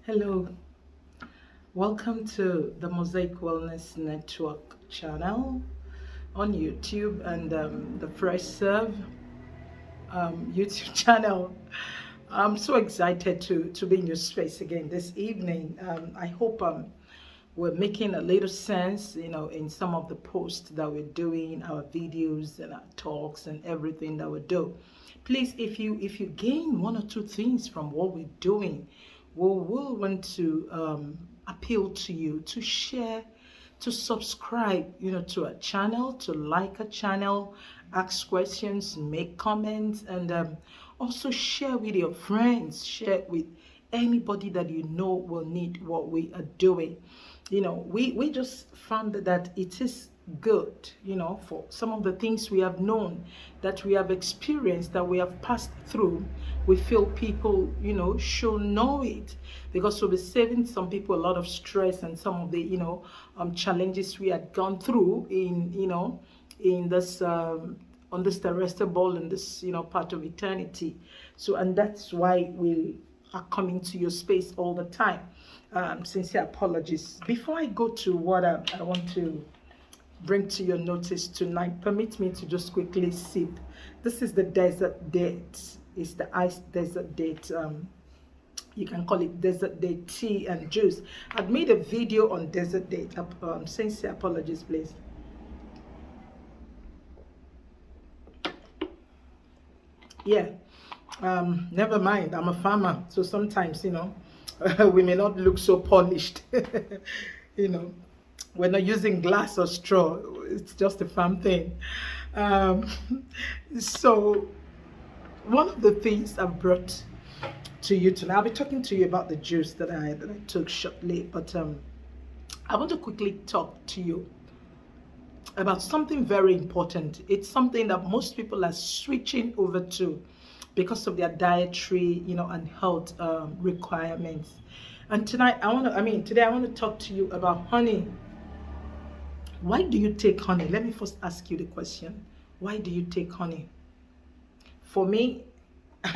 Hello, welcome to the Mosaic Wellness Network channel on YouTube and the Fresh Serve YouTube channel. I'm so excited to be in your space again this evening. I hope we're making a little sense, in some of the posts that we're doing, our videos and our talks and everything that we do. Please, if you gain one or two things from what we're doing, we will want to appeal to you to share, to subscribe, to a channel, to like a channel, ask questions, make comments, and also share with your friends, share with anybody that you know will need what we are doing. We just found that it is good, for some of the things we have known, that we have experienced, that we have passed through. We feel people, should know it, because we'll be saving some people a lot of stress and some of the, challenges we had gone through in this on this terrestrial ball, in this, part of eternity. So, and that's why we are coming to your space all the time. Sincere apologies. Before I go to what I want to bring to your notice tonight, permit me to just quickly sip. This is the desert date. It's the iced desert date. You can call it desert date tea and juice. I've made a video on desert date. Sincere apologies, please. Yeah. Never mind. I'm a farmer, so sometimes, we may not look so polished. you know, we're not using glass or straw. It's just a farm thing. Um, so one of the things I've brought to you tonight, I'll be talking to you about the juice that I took shortly, but I want to quickly talk to you about something very important. It's something that most people are switching over to because of their dietary, and health requirements. And tonight, today I want to talk to you about honey. Why do you take honey? Let me first ask you the question. Why do you take honey? For me,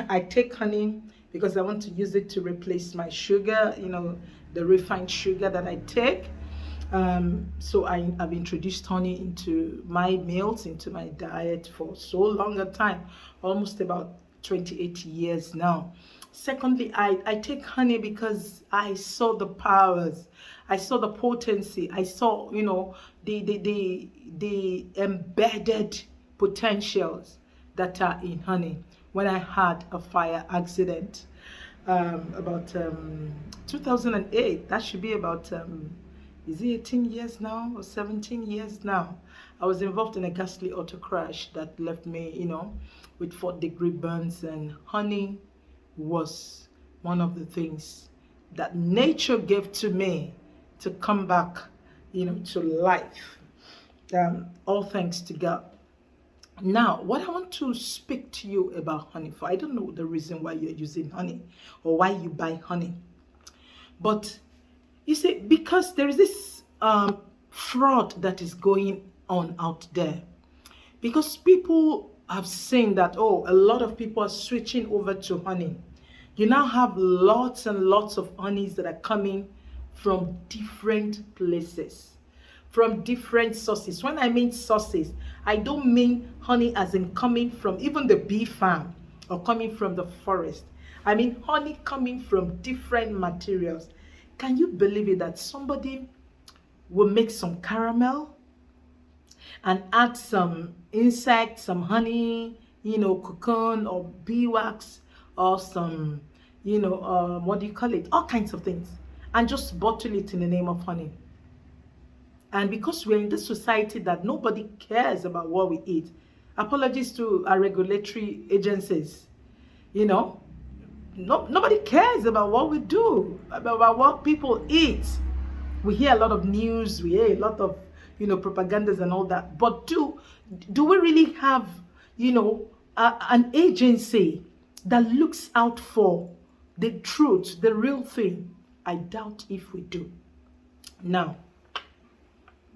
I take honey because I want to use it to replace my sugar, the refined sugar that I take. So I've introduced honey into my meals, into my diet for so long a time, almost about 28 years now. Secondly, I take honey because I saw the powers, I saw the potency, I saw, the embedded potentials that are in honey. When I had a fire accident about 2008, that should be about is it 18 years now or 17 years now? I was involved in a ghastly auto crash that left me, with 4th-degree burns, and honey was one of the things that nature gave to me to come back, to life. All thanks to God. Now, what I want to speak to you about honey for, I don't know the reason why you're using honey or why you buy honey, but you see, because there is this fraud that is going on out there. Because people have seen that, a lot of people are switching over to honey. You now have lots and lots of honeys that are coming from different places, from different sources. When I mean sources, I don't mean honey as in coming from even the bee farm or coming from the forest. I mean honey coming from different materials. Can you believe it that somebody will make some caramel and add some insect, some honey, cocoon or beeswax or some, what do you call it? All kinds of things, and just bottle it in the name of honey. And because we're in this society that nobody cares about what we eat, apologies to our regulatory agencies, nobody cares about what we do, about what people eat. We hear a lot of news, we hear a lot of, propagandas and all that. But do we really have, an agency that looks out for the truth, the real thing? I doubt if we do. Now,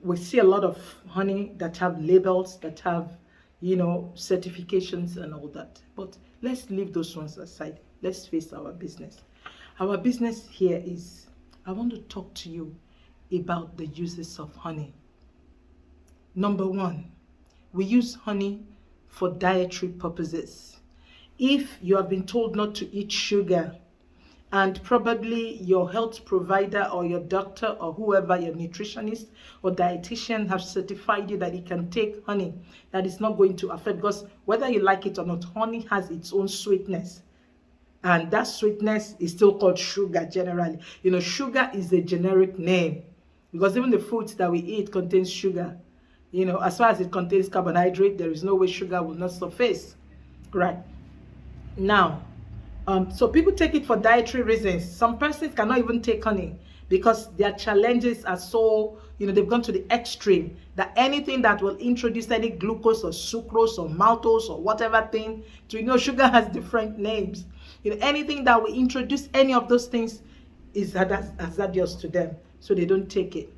we see a lot of honey that have labels, that have, certifications and all that. But let's leave those ones aside. Let's face our business. Our business here is, I want to talk to you about the uses of honey. Number one, we use honey for dietary purposes. If you have been told not to eat sugar, and probably your health provider or your doctor or whoever, your nutritionist or dietitian, have certified you that you can take honey, that is not going to affect, because whether you like it or not, honey has its own sweetness. And that sweetness is still called sugar generally. Sugar is a generic name, because even the foods that we eat contains sugar. As far as it contains carbohydrate, there is no way sugar will not surface. Right. Now, so people take it for dietary reasons. Some persons cannot even take honey because their challenges are so, they've gone to the extreme that anything that will introduce any glucose or sucrose or maltose or whatever thing, sugar has different names. Anything that will introduce any of those things is hazardous to them, so they don't take it.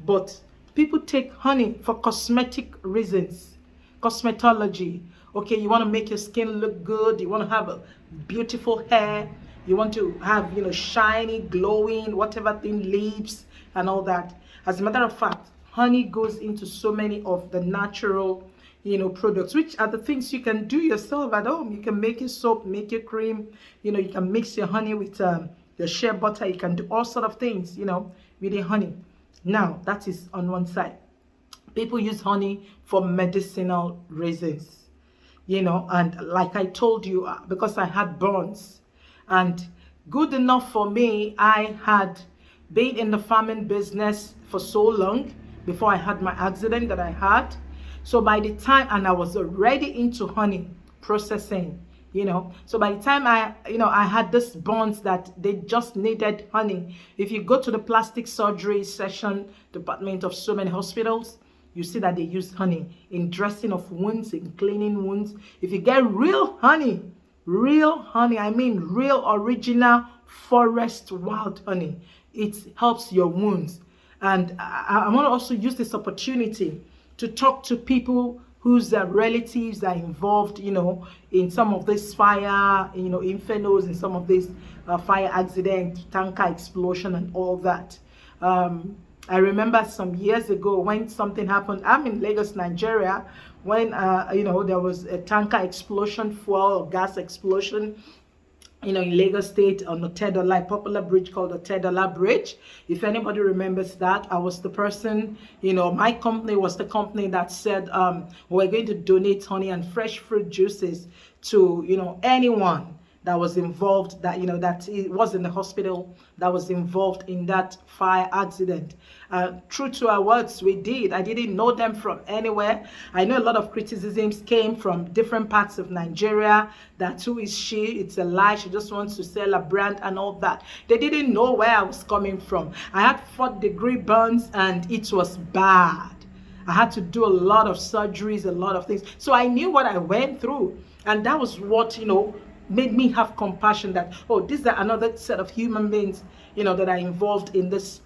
But people take honey for cosmetic reasons, cosmetology. Okay, you want to make your skin look good, you want to have a beautiful hair, you want to have, shiny, glowing, whatever thing, lips and all that. As a matter of fact, honey goes into so many of the natural, products, which are the things you can do yourself at home. You can make your soap, make your cream, you can mix your honey with your shea butter. You can do all sort of things, with your honey. Now, that is on one side. People use honey for medicinal reasons. And like I told you, because I had burns, and good enough for me, I had been in the farming business for so long before I had my accident that I had. So by the time, and I was already into honey processing, so by the time I had this burns that they just needed honey. If you go to the plastic surgery session department of so many hospitals, you see that they use honey in dressing of wounds, in cleaning wounds. If you get real honey, I mean real original forest wild honey, it helps your wounds. And I want to also use this opportunity to talk to people whose relatives are involved, in some of this fire, infernos, in some of this fire accident, tanker explosion and all that. I remember some years ago when something happened. I'm in Lagos, Nigeria, when there was a tanker explosion, fuel or gas explosion, in Lagos State on the Tedola, a popular bridge called the Tedola Bridge. If anybody remembers that, I was the person, my company was the company that said we're going to donate honey and fresh fruit juices to, anyone that was involved, that that it was in the hospital, that was involved in that fire accident. True to our words, we did. I didn't know them from anywhere. I know a lot of criticisms came from different parts of Nigeria, that who is she? It's a lie. She just wants to sell a brand and all that. They didn't know where I was coming from. I had 4th-degree burns and it was bad. I had to do a lot of surgeries, a lot of things. So I knew what I went through. And that was what, made me have compassion that, these are another set of human beings, that are involved in this,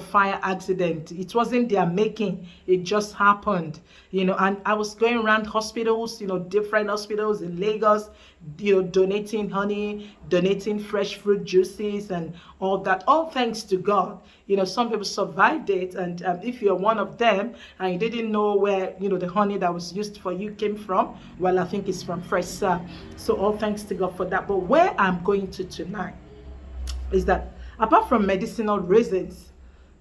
fire accident. It wasn't their making, it just happened, and I was going around hospitals, different hospitals in Lagos, donating honey, donating fresh fruit juices and all that, all thanks to God. Some people survived it, and if you're one of them and you didn't know where, the honey that was used for you came from, well, I think it's from Fresh Serve. So all thanks to God for that. But where I'm going to tonight is that apart from medicinal reasons,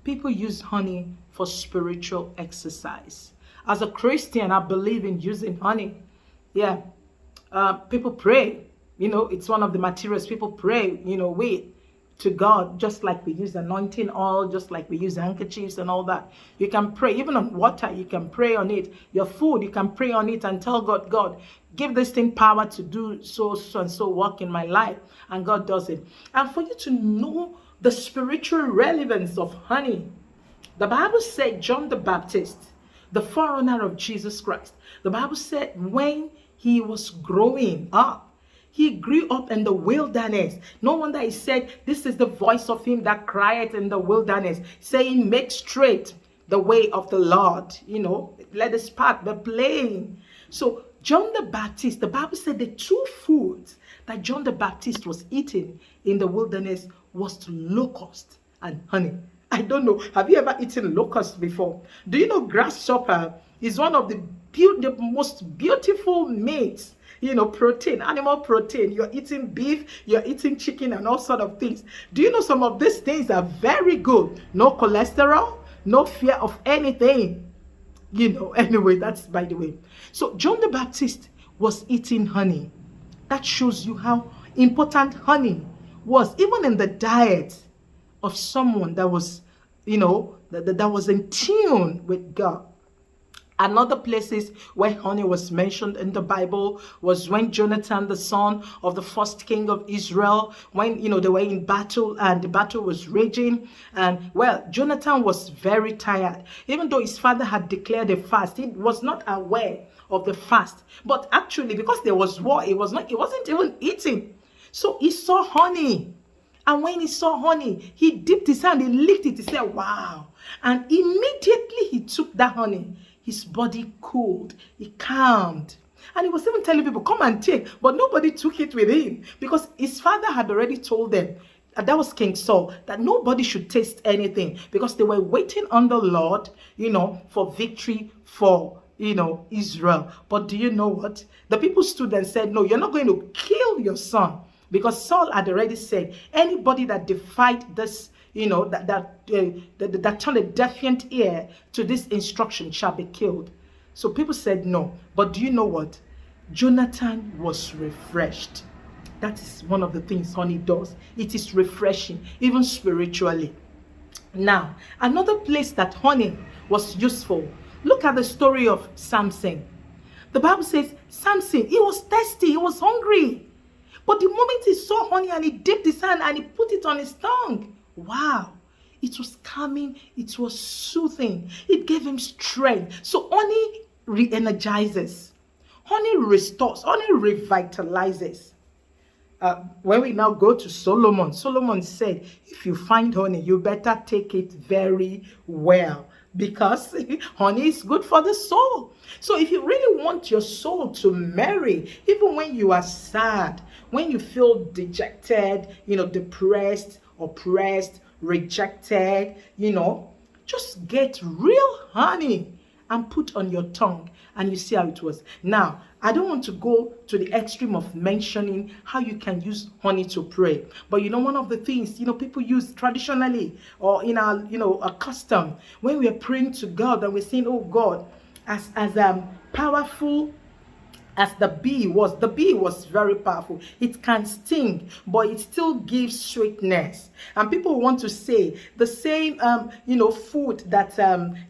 people use honey for spiritual exercise. As a Christian, I believe in using honey. Yeah. People pray. It's one of the materials people pray, with to God, just like we use anointing oil, just like we use handkerchiefs and all that. You can pray. Even on water, you can pray on it. Your food, you can pray on it and tell God, God, give this thing power to do so and so work in my life. And God does it. And for you to know the spiritual relevance of honey, the Bible said John the Baptist, the forerunner of Jesus Christ, the Bible said when he was growing up, he grew up in the wilderness. No wonder he said, this is the voice of him that crieth in the wilderness, saying, make straight the way of the Lord. Let his path be plain. So John the Baptist, the Bible said the two foods that John the Baptist was eating in the wilderness was locust and honey. I don't know. Have you ever eaten locust before? Do you know grasshopper is one of the most beautiful meats? Protein, animal protein. You're eating beef, you're eating chicken and all sort of things. Do you know some of these things are very good? No cholesterol, no fear of anything. Anyway, that's by the way. So John the Baptist was eating honey. That shows you how important honey was, even in the diet of someone that was, that was in tune with God. Another places where honey was mentioned in the Bible was when Jonathan, the son of the first king of Israel, when, they were in battle and the battle was raging. And, Jonathan was very tired. Even though his father had declared a fast, he was not aware of the fast. But actually, because there was war, he wasn't even eating. So he saw honey. And when he saw honey, he dipped his hand, he licked it, he said, wow. And immediately he took that honey. His body cooled, he calmed. And he was even telling people, come and take. But nobody took it with him because his father had already told them, and that was King Saul, that nobody should taste anything because they were waiting on the Lord, for victory for, Israel. But do you know what? The people stood and said, no, you're not going to kill your son. Because Saul had already said, anybody that defied this, that turned a deafened ear to this instruction shall be killed. So people said no. But do you know what? Jonathan was refreshed. That is one of the things honey does. It is refreshing, even spiritually. Now, another place that honey was useful. Look at the story of Samson. The Bible says, Samson, he was thirsty, he was hungry. But the moment he saw honey and he dipped his hand and he put it on his tongue, wow, it was calming, it was soothing, it gave him strength. So honey re-energizes, honey restores, honey revitalizes. When we now go to Solomon, Solomon said, if you find honey, you better take it very well because honey is good for the soul. So if you really want your soul to marry, even when you are sad, when you feel dejected, depressed, oppressed, rejected, just get real honey and put on your tongue and you see how it was. Now, I don't want to go to the extreme of mentioning how you can use honey to pray. But one of the things, people use traditionally or in our, a custom, when we are praying to God and we're saying, oh God, as powerful as the bee was very powerful. It can sting, but it still gives sweetness. And people want to say the same, food that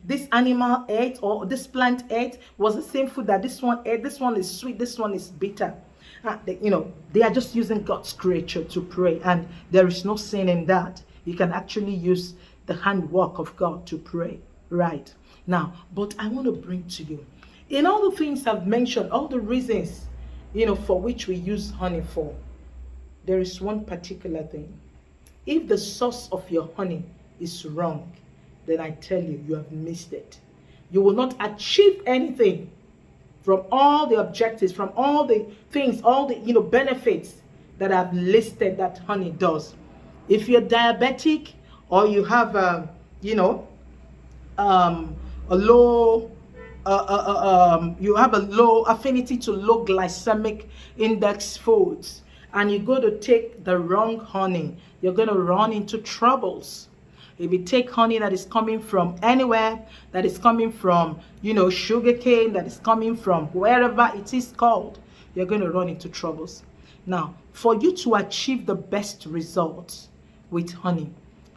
this animal ate or this plant ate was the same food that this one ate. This one is sweet, this one is bitter. They are just using God's creature to pray, and there is no sin in that. You can actually use the handwork of God to pray, right? Now, but I want to bring to you, in all the things I've mentioned, all the reasons, for which we use honey for, there is one particular thing. If the source of your honey is wrong, then I tell you, you have missed it. You will not achieve anything from all the objectives, from all the things, all the, benefits that I've listed that honey does. If you're diabetic or you have a low you have a low affinity to low glycemic index foods and you go to take the wrong honey, you're going to run into troubles. If you take honey that is coming from anywhere, that is coming from, sugar cane, that is coming from wherever it is called, you're going to run into troubles. Now, for you to achieve the best results with honey,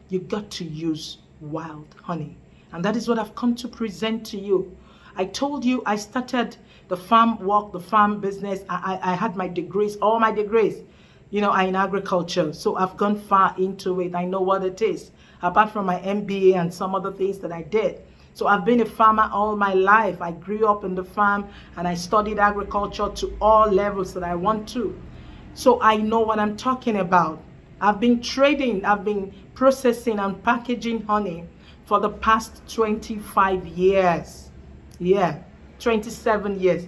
you got to use wild honey. And that is what I've come to present to you. I told you I started the farm work, the farm business. I had my degrees, all my degrees, are in agriculture. So I've gone far into it. I know what it is, apart from my MBA and some other things that I did. So I've been a farmer all my life. I grew up in the farm and I studied agriculture to all levels that I want to. So I know what I'm talking about. I've been trading, I've been processing and packaging honey for the past 25 years. Yeah, 27 years.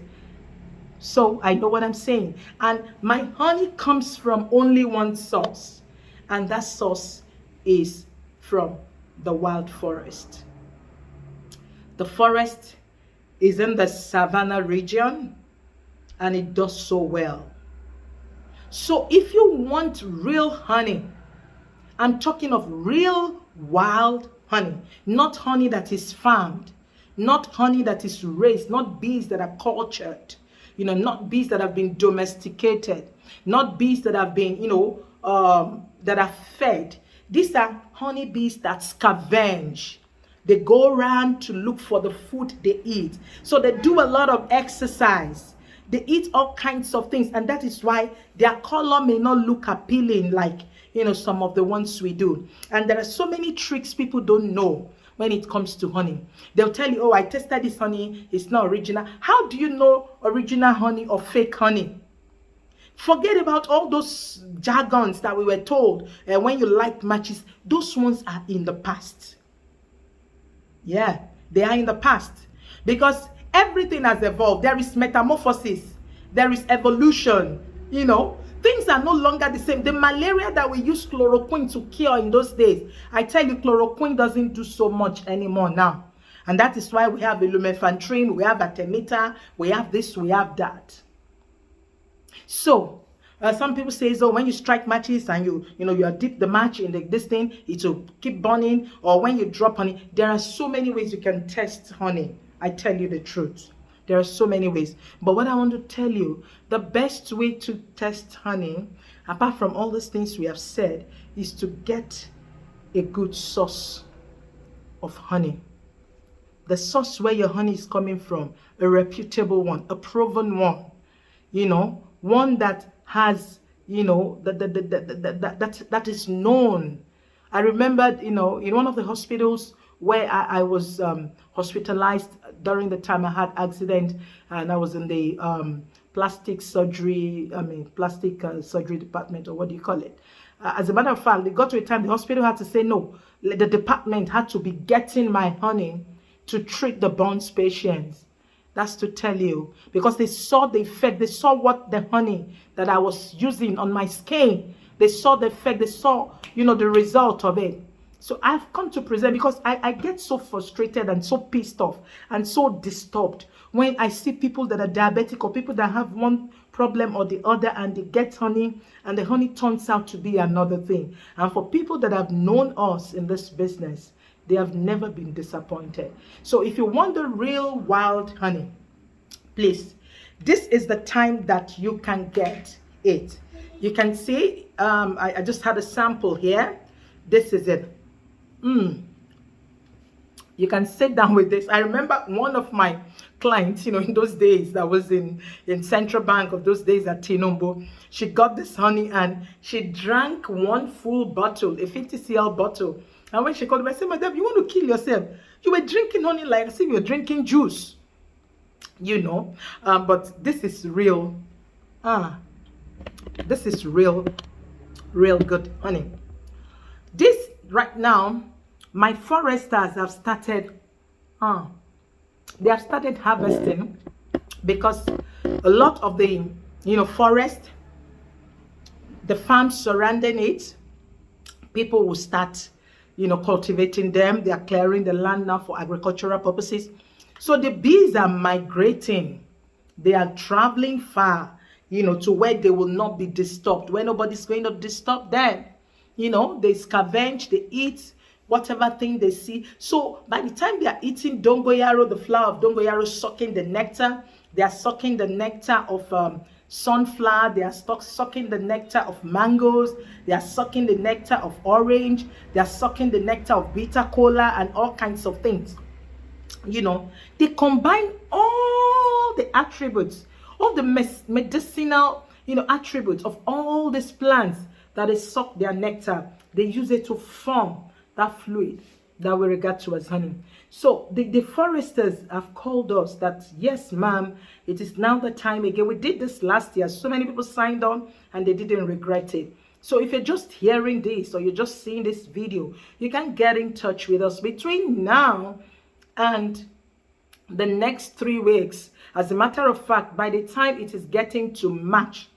So I know what I'm saying. And my honey comes from only one source, and that source is from the wild forest. The forest is in the savannah region, and it does so well. So if you want real honey, I'm talking of real wild honey, not honey that is farmed, not honey that is raised, not bees that are cultured, not bees that have been domesticated, not bees that have been, that are fed. These are honey bees that scavenge. They go around to look for the food they eat. So they do a lot of exercise. They eat all kinds of things, and that is why their color may not look appealing like, some of the ones we do. And there are so many tricks people don't know when it comes to honey. They'll tell you, oh, I tested this honey, it's not original. How do you know original honey or fake honey? Forget about all those jargons that we were told when you light matches. Those ones are in the past. Yeah, they are in the past, because everything has evolved. There is metamorphosis, there is evolution. Things are no longer the same. The malaria that we used chloroquine to cure in those days, I tell you, chloroquine doesn't do so much anymore now. And that is why we have lumefantrine, we have artemether, we have this, we have that. So some people say, so when you strike matches and you dip the match in this thing, it will keep burning. Or when you drop honey, there are so many ways you can test honey. I tell you the truth. There are so many ways. But what I want to tell you, the best way to test honey, apart from all these things we have said, is to get a good source of honey. The source where your honey is coming from, a reputable one, a proven one, one that has, that is known. I remembered, in one of the hospitals where I was hospitalized during the time I had accident, and I was in the plastic surgery department, or what do you call it? As a matter of fact, it got to a time the hospital had to say no. The department had to be getting my honey to treat the burns patients. That's to tell you, because they saw the effect. They saw what the honey that I was using on my skin. They saw the effect. They saw, the result of it. So I've come to present, because I get so frustrated and so pissed off and so disturbed when I see people that are diabetic, or people that have one problem or the other, and they get honey and the honey turns out to be another thing. And for people that have known us in this business, they have never been disappointed. So if you want the real wild honey, please, this is the time that you can get it. You can see, I just had a sample here. This is it. You can sit down with this. I remember one of my clients, in those days, that was in Central Bank of those days at Tinombo. She got this honey and she drank one full bottle, a 50 cl bottle. And when she called me, I said, Madam, you want to kill yourself? You were drinking honey like as if you were drinking juice. But this is real. This is real good honey. This right now, my foresters have started, they have started harvesting, because a lot of the, forest, the farms surrounding it, people will start, cultivating them. They are clearing the land now for agricultural purposes. So the bees are migrating. They are traveling far, to where they will not be disturbed, where nobody's going to disturb them. They scavenge, they eat whatever thing they see. So by the time they are eating dongoyaro, the flower of dongoyaro, sucking the nectar, they are sucking the nectar of sunflower, they are sucking the nectar of mangoes, they are sucking the nectar of orange, they are sucking the nectar of bitter cola and all kinds of things. They combine all the attributes, all the medicinal, attributes of all these plants that they suck their nectar. They use it to form that fluid that we regard to as honey. So the foresters have called us that, yes, ma'am, it is now the time again. We did this last year. So many people signed on and they didn't regret it. So if you're just hearing this or you're just seeing this video, you can get in touch with us between now and the next 3 weeks. As a matter of fact, by the time it is getting to March,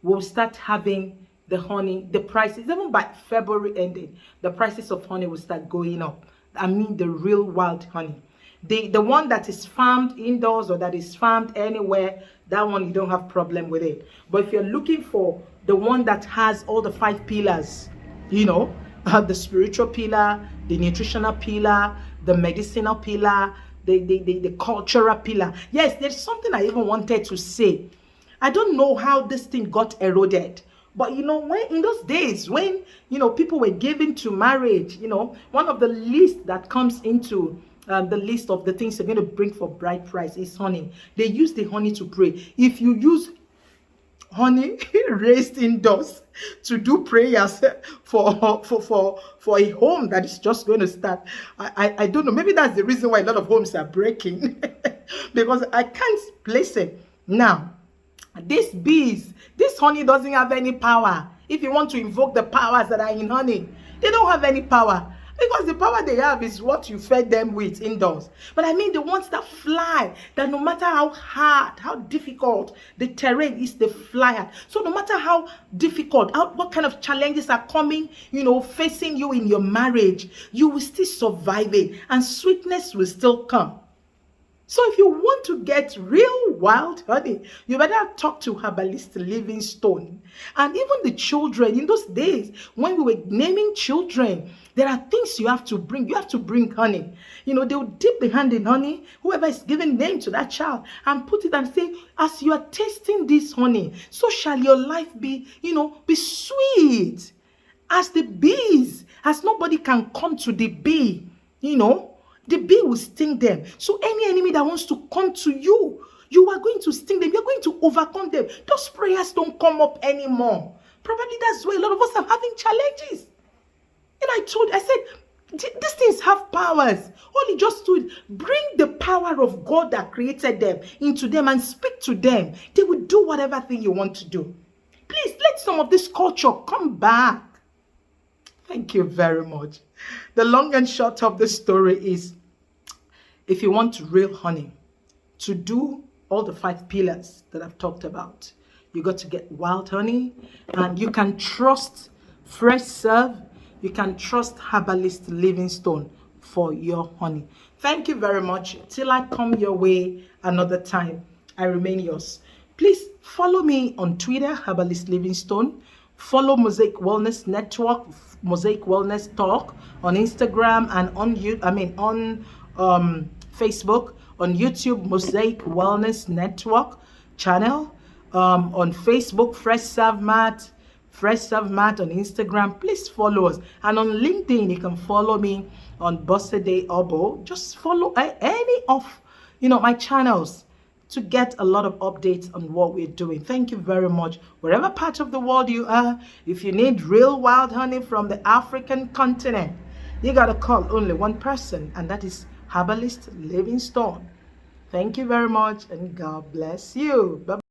we'll start having the honey, the prices, even by February ending, the prices of honey will start going up. I mean the real wild honey. The one that is farmed indoors or that is farmed anywhere, that one you don't have problem with it. But if you're looking for the one that has all the 5 pillars, you know, the spiritual pillar, the nutritional pillar, the medicinal pillar, the cultural pillar. Yes, there's something I even wanted to say. I don't know how this thing got eroded. But you know, when in those days when, you know, people were given to marriage, you know, one of the list that comes into the list of the things they're going to bring for bride price is honey. They use the honey to pray. If you use honey raised indoors to do prayers for a home that is just going to start, I don't know, maybe that's the reason why a lot of homes are breaking because I can't place it. Now, these bees, this honey doesn't have any power. If you want to invoke the powers that are in honey, they don't have any power. Because the power they have is what you fed them with indoors. But I mean the ones that fly, that no matter how hard, how difficult the terrain is, they fly. So no matter how difficult, what kind of challenges are coming, you know, facing you in your marriage, you will still survive it and sweetness will still come. So if you want to get real wild honey, you better talk to Herbalist LivingStone. And even the children, in those days, when we were naming children, there are things you have to bring. You have to bring honey. You know, they'll dip the hand in honey, whoever is giving name to that child, and put it and say, as you are tasting this honey, so shall your life be, you know, be sweet. As the bees, as nobody can come to the bee, you know, the bee will sting them. So any enemy that wants to come to you, you are going to sting them. You're going to overcome them. Those prayers don't come up anymore. Probably that's why a lot of us are having challenges. And I said, these things have powers. All you just do is bring the power of God that created them into them and speak to them. They will do whatever thing you want to do. Please, let some of this culture come back. Thank you very much. The long and short of the story is, if you want real honey, to do all the 5 pillars that I've talked about, you got to get wild honey, and you can trust Fresh Serve. You can trust Herbalist LivingStone for your honey. Thank you very much. Till I come your way another time, I remain yours. Please follow me on Twitter, Herbalist LivingStone. Follow Mosaic Wellness Network, Mosaic Wellness Talk on Instagram and on Facebook, on YouTube, Mosaic Wellness Network channel, on Facebook, Fresh Serve Mat on Instagram. Please follow us. And on LinkedIn, you can follow me on Bose Obo. Just follow any of, you know, my channels to get a lot of updates on what we're doing. Thank you very much. Wherever part of the world you are, if you need real wild honey from the African continent, you got to call only one person, and that is Herbalist LivingStone. Thank you very much, and God bless you. Bye-bye.